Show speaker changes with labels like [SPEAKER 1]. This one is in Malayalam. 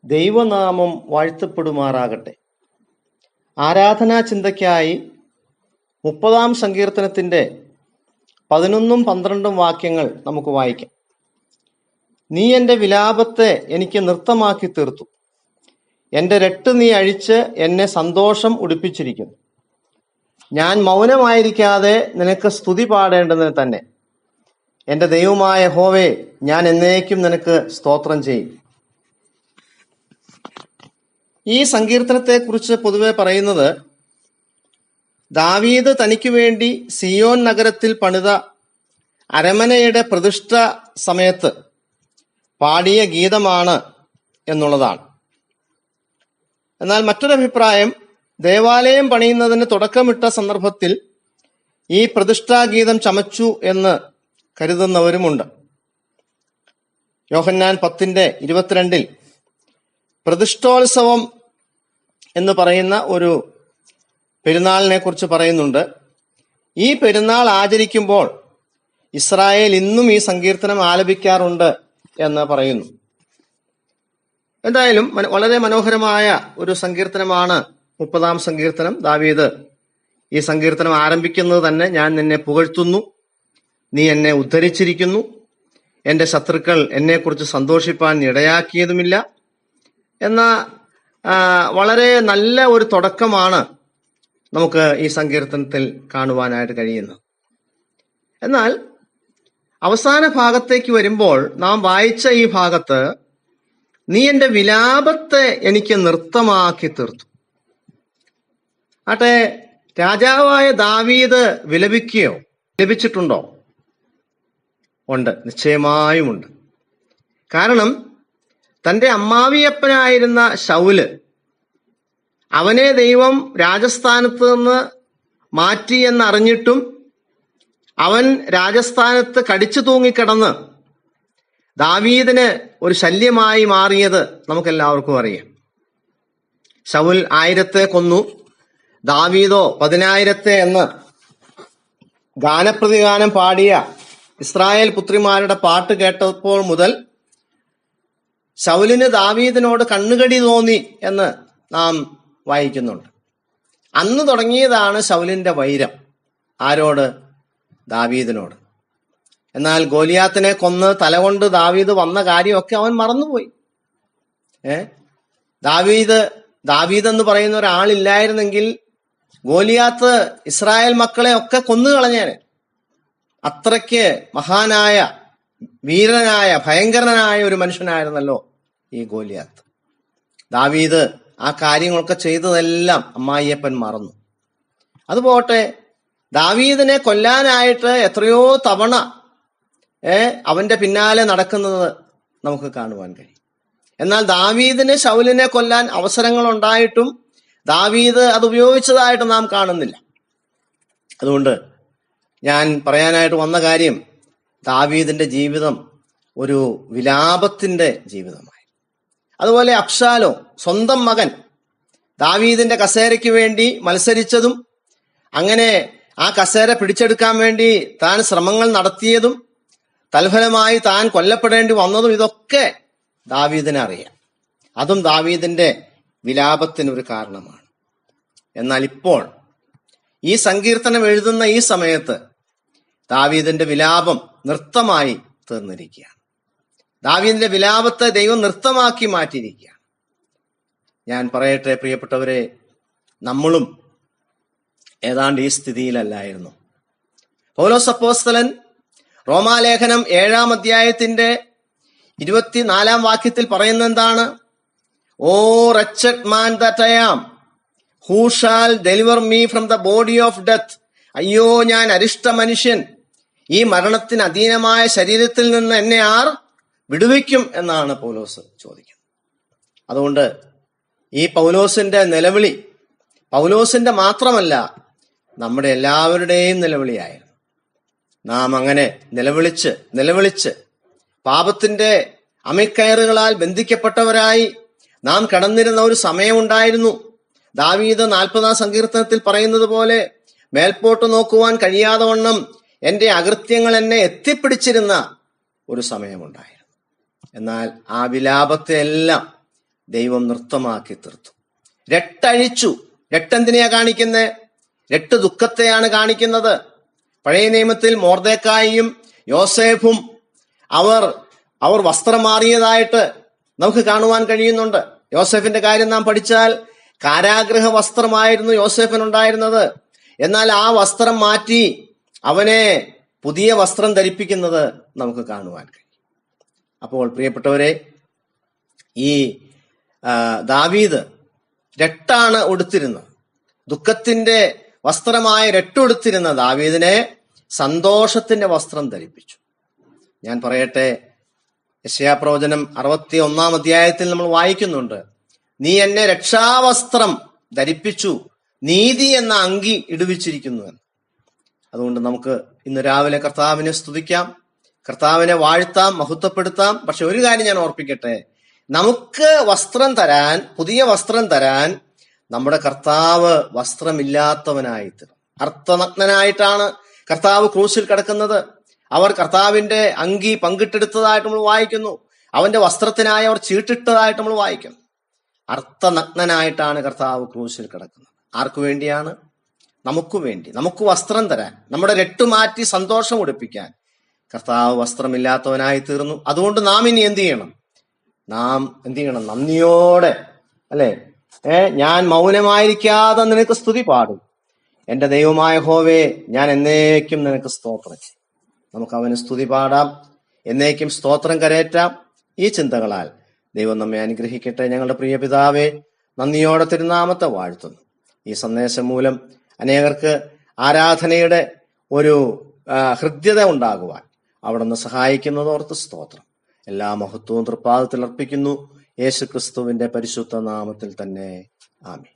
[SPEAKER 1] ദൈവനാമം വാഴ്ത്തപ്പെടുമാറാകട്ടെ. ആരാധനാ ചിന്തയ്ക്കായി 30-ാം സങ്കീർത്തനത്തിൻ്റെ 11ഉം 12ഉം വാക്യങ്ങൾ നമുക്ക് വായിക്കാം. നീ എൻ്റെ വിലാപത്തെ എനിക്ക് നൃത്തമാക്കി തീർത്തു, എൻ്റെ രട്ട് നീ അഴിച്ച് എന്നെ സന്തോഷം ഉടുപ്പിച്ചിരിക്കുന്നു. ഞാൻ മൗനമായിരിക്കാതെ നിനക്ക് സ്തുതി പാടേണ്ടതിന് തന്നെ. എൻ്റെ ദൈവമായ യഹോവേ, ഞാൻ എന്നേക്കും നിനക്ക് സ്തോത്രം ചെയ്യും. ഈ സങ്കീർത്തനത്തെക്കുറിച്ച് പൊതുവെ പറയുന്നത്, ദാവീദ് തനിക്ക് വേണ്ടി സിയോൻ നഗരത്തിൽ പണിത അരമനയുടെ പ്രതിഷ്ഠ സമയത്ത് പാടിയ ഗീതമാണ് എന്നുള്ളതാണ്. എന്നാൽ മറ്റൊരഭിപ്രായം, ദേവാലയം പണിയുന്നതിന് തുടക്കമിട്ട സന്ദർഭത്തിൽ ഈ പ്രതിഷ്ഠാഗീതം ചമച്ചു എന്ന് കരുതുന്നവരുമുണ്ട്. യോഹന്നാൻ 10:22 പ്രതിഷ്ഠോത്സവം എന്ന് പറയുന്ന ഒരു പെരുന്നാളിനെ കുറിച്ച് പറയുന്നുണ്ട്. ഈ പെരുന്നാൾ ആചരിക്കുമ്പോൾ ഇസ്രായേൽ ഇന്നും ഈ സങ്കീർത്തനം ആലപിക്കാറുണ്ട് എന്ന് പറയുന്നു. എന്തായാലും വളരെ മനോഹരമായ ഒരു സങ്കീർത്തനമാണ് 30-ാം സങ്കീർത്തനം. ദാവീദ് ഈ സങ്കീർത്തനം ആരംഭിക്കുന്നത് തന്നെ, ഞാൻ നിന്നെ പുകഴ്ത്തുന്നു, നീ എന്നെ ഉദ്ധരിച്ചിരിക്കുന്നു, എൻ്റെ ശത്രുക്കൾ എന്നെക്കുറിച്ച് സന്തോഷിപ്പാൻ ഇടയാക്കിയതുമില്ല എന്ന വളരെ നല്ല ഒരു തുടക്കമാണ് നമുക്ക് ഈ സങ്കീർത്തനത്തിൽ കാണുവാനായിട്ട് കഴിയുന്നത്. എന്നാൽ അവസാന ഭാഗത്തേക്ക് വരുമ്പോൾ നാം വായിച്ച ഈ ഭാഗത്ത്, നീ എൻ്റെ വിലാപത്തെ എനിക്ക് നൃത്തമാക്കി തീർത്തു. ആട്ടെ, രാജാവായ ദാവീദ് വിലപിക്കുകയോ? വിലപിച്ചിട്ടുണ്ടോ? ഉണ്ട്, നിശ്ചയമായുമുണ്ട്. കാരണം തൻ്റെ അമ്മാവിയപ്പനായിരുന്ന ശൗല്, അവനെ ദൈവം രാജസ്ഥാനത്ത് നിന്ന് മാറ്റി എന്നറിഞ്ഞിട്ടും അവൻ രാജസ്ഥാനത്ത് കടിച്ചു തൂങ്ങിക്കിടന്ന് ദാവീദിന് ഒരു ശല്യമായി മാറിയത് നമുക്കെല്ലാവർക്കും അറിയാം. ശൗൽ 1000 കൊന്നു, ദാവീദോ 10,000 എന്ന് ഗാനപ്രതിഗാനം പാടിയ ഇസ്രായേൽ പുത്രിമാരുടെ പാട്ട് കേട്ടപ്പോൾ മുതൽ ശൗലിന് ദാവീദിനോട് കണ്ണുകടി തോന്നി എന്ന് നാം വായിക്കുന്നുണ്ട്. അന്ന് തുടങ്ങിയതാണ് ശൗലിന്റെ വൈരം. ആരോട്? ദാവീദിനോട്. എന്നാൽ ഗോലിയാത്തിനെ കൊന്ന് തലകൊണ്ട് ദാവീദ് വന്ന കാര്യമൊക്കെ അവൻ മറന്നുപോയി. ദാവീദ് എന്ന് പറയുന്ന ഒരാളില്ലായിരുന്നെങ്കിൽ ഗോലിയാത്ത് ഇസ്രായേൽ മക്കളെ ഒക്കെ കൊന്നുകളഞ്ഞേനെ. അത്രയ്ക്ക് മഹാനായ, വീരനായ, ഭയങ്കരനായ ഒരു മനുഷ്യനായിരുന്നല്ലോ ഈ ഗോലിയാത്ത്. ദാവീദ് ആ കാര്യങ്ങളൊക്കെ ചെയ്തതെല്ലാം അമ്മായിയപ്പൻ മറന്നു. അതുപോട്ടെ, ദാവീദിനെ കൊല്ലാനായിട്ട് എത്രയോ തവണ അവന്റെ പിന്നാലെ നടക്കുന്നത് നമുക്ക് കാണുവാൻ കഴിയും. എന്നാൽ ദാവീദിന് ശൗലിനെ കൊല്ലാൻ അവസരങ്ങൾ ഉണ്ടായിട്ടും ദാവീദ് അത് ഉപയോഗിച്ചതായിട്ട് നാം കാണുന്നില്ല. അതുകൊണ്ട് ഞാൻ പറയാനായിട്ട് വന്ന കാര്യം, ദാവീദിന്റെ ജീവിതം ഒരു വിലാപത്തിന്റെ ജീവിതമായി. അതുപോലെ അബ്ശാലോം, സ്വന്തം മകൻ, ദാവീദിന്റെ കസേരയ്ക്ക് വേണ്ടി മത്സരിച്ചതും അങ്ങനെ ആ കസേര പിടിച്ചെടുക്കാൻ വേണ്ടി താൻ ശ്രമങ്ങൾ നടത്തിയതും തൽഫലമായി താൻ കൊല്ലപ്പെടേണ്ടി വന്നതും ഇതൊക്കെ ദാവീദിനെ അറിയാം. അതും ദാവീദിന്റെ വിലാപത്തിനൊരു കാരണമാണ്. എന്നാൽ ഇപ്പോൾ ഈ സങ്കീർത്തനം എഴുതുന്ന ഈ സമയത്ത് ദാവീദിന്റെ വിലാപം നൃത്തമായി തീർന്നിരിക്കുകയാണ്. ദാവീദിന്റെ വിലാപത്തെ ദൈവം നൃത്തമാക്കി മാറ്റിയിരിക്കുകയാണ്. ഞാൻ പറയട്ടെ പ്രിയപ്പെട്ടവരെ, നമ്മളും ഏതാണ്ട് ഈ സ്ഥിതിയിലല്ലായിരുന്നു. പൗലോസ് അപ്പോസ്തലൻ റോമാലേഖനം 7-ാം അധ്യായത്തിന്റെ 24-ാം വാക്യത്തിൽ പറയുന്ന എന്താണ്? ഓ wretched man that I am, who shall deliver me from the body of death? അയ്യോ, ഞാൻ അരിഷ്ട മനുഷ്യൻ, ഈ മരണത്തിന് അധീനമായ ശരീരത്തിൽ നിന്ന് എന്നെ ആർ വിടുവിക്കും എന്നാണ് പൗലോസ് ചോദിക്കുന്നത്. അതുകൊണ്ട് ഈ പൗലോസിന്റെ നിലവിളി പൗലോസിന്റെ മാത്രമല്ല, നമ്മുടെ എല്ലാവരുടെയും നിലവിളിയായിരുന്നു. നാം അങ്ങനെ നിലവിളിച്ച് പാപത്തിന്റെ അമിക്കയറുകളാൽ ബന്ധിക്കപ്പെട്ടവരായി നാം കടന്നിരുന്ന ഒരു സമയമുണ്ടായിരുന്നു. ദാവീദ് 40-ാം സങ്കീർത്തനത്തിൽ പറയുന്നത് പോലെ, മേൽപോട്ട് നോക്കുവാൻ കഴിയാതെ വണ്ണം എന്റെ അകൃത്യങ്ങൾ എന്നെ എത്തിപ്പിടിച്ചിരുന്ന ഒരു സമയമുണ്ടായിരുന്നു. എന്നാൽ ആ വിലാപത്തെ എല്ലാം ദൈവം നൃത്തമാക്കി തീർത്തു. രട്ടഴിച്ചു. രട്ടെന്തിനെയാ കാണിക്കുന്നത്? രട്ട് ദുഃഖത്തെയാണ് കാണിക്കുന്നത്. പഴയ നിയമത്തിൽ മൊർദെഖായിയും യോസേഫും അവർ വസ്ത്രം മാറിയതായിട്ട് നമുക്ക് കാണുവാൻ കഴിയുന്നുണ്ട്. യോസേഫിന്റെ കാര്യം നാം പഠിച്ചാൽ കാരാഗ്രഹ വസ്ത്രമായിരുന്നു യോസേഫിനുണ്ടായിരുന്നത്. എന്നാൽ ആ വസ്ത്രം മാറ്റി അവനെ പുതിയ വസ്ത്രം ധരിപ്പിക്കുന്നത് നമുക്ക് കാണുവാൻ കഴിയും. അപ്പോൾ പ്രിയപ്പെട്ടവരെ, ഈ ദാവീദ് രട്ടാണ് ഉടുത്തിരുന്നത്. ദുഃഖത്തിന്റെ വസ്ത്രമായ രട്ടുടുത്തിരുന്ന ദാവീദിനെ സന്തോഷത്തിന്റെ വസ്ത്രം ധരിപ്പിച്ചു. ഞാൻ പറയട്ടെ, യെശയ്യാപ്രവചനം 61 അധ്യായത്തിൽ നമ്മൾ വായിക്കുന്നുണ്ട്, നീ എന്നെ രക്ഷാവസ്ത്രം ധരിപ്പിച്ചു, നീതി എന്ന അങ്കി ഇടുവിച്ചിരിക്കുന്നു എന്ന്. അതുകൊണ്ട് നമുക്ക് ഇന്ന് രാവിലെ കർത്താവിനെ സ്തുതിക്കാം, കർത്താവിനെ വാഴ്ത്താം, മഹത്വപ്പെടുത്താം. പക്ഷെ ഒരു കാര്യം ഞാൻ ഓർപ്പിക്കട്ടെ, നമുക്ക് വസ്ത്രം തരാൻ, പുതിയ വസ്ത്രം തരാൻ നമ്മുടെ കർത്താവ് വസ്ത്രമില്ലാത്തവനായി തീർന്നു. അർത്ഥനഗ്നനായിട്ടാണ് കർത്താവ് ക്രൂശിൽ കിടക്കുന്നത്. അവർ കർത്താവിന്റെ അങ്കി പങ്കിട്ടെടുത്തതായിട്ട് നമ്മൾ വായിക്കുന്നു. അവന്റെ വസ്ത്രത്തിനായി അവർ ചീട്ടിട്ടതായിട്ട് നമ്മൾ വായിക്കുന്നു. അർത്ഥനഗ്നനായിട്ടാണ് കർത്താവ് ക്രൂശിൽ കിടക്കുന്നത്. ആർക്കു വേണ്ടിയാണ്? നമുക്ക് വേണ്ടി, നമുക്ക് വസ്ത്രം തരാൻ, നമ്മുടെ രട്ടുമാറ്റി സന്തോഷം ഉടുപ്പിക്കാൻ കർത്താവ് വസ്ത്രമില്ലാത്തവനായി തീർന്നു. അതുകൊണ്ട് നാം ഇനി എന്ത് ചെയ്യണം? നന്ദിയോടെ, അല്ലെ, ഞാൻ മൗനമായിരിക്കാതെ നിനക്ക് സ്തുതി പാടും. എന്റെ ദൈവമായ യഹോവേ, ഞാൻ എന്നേക്കും നിനക്ക് സ്തോത്രം ചെയ്യും. നമുക്ക് അവന് സ്തുതി പാടാം, എന്നേക്കും സ്തോത്രം കരേറ്റാം. ഈ ചിന്തകളാൽ ദൈവം നമ്മെ അനുഗ്രഹിക്കട്ടെ. ഞങ്ങളുടെ പ്രിയ പിതാവേ, നന്ദിയോടെ തിരുനാമത്തെ വാഴ്ത്തുന്നു. ഈ സന്ദേശം മൂലം അനേകർക്ക് ആരാധനയുടെ ഒരു ഹൃദ്യത ഉണ്ടാകുവാൻ അവിടുന്ന് സഹായിക്കുന്നതോർത്ത് സ്തോത്രം. എല്ലാ മഹത്വവും തൃപ്പാദത്തിൽ അർപ്പിക്കുന്നു. യേശുക്രിസ്തുവിന്റെ പരിശുദ്ധ നാമത്തിൽ തന്നെ. ആമേൻ.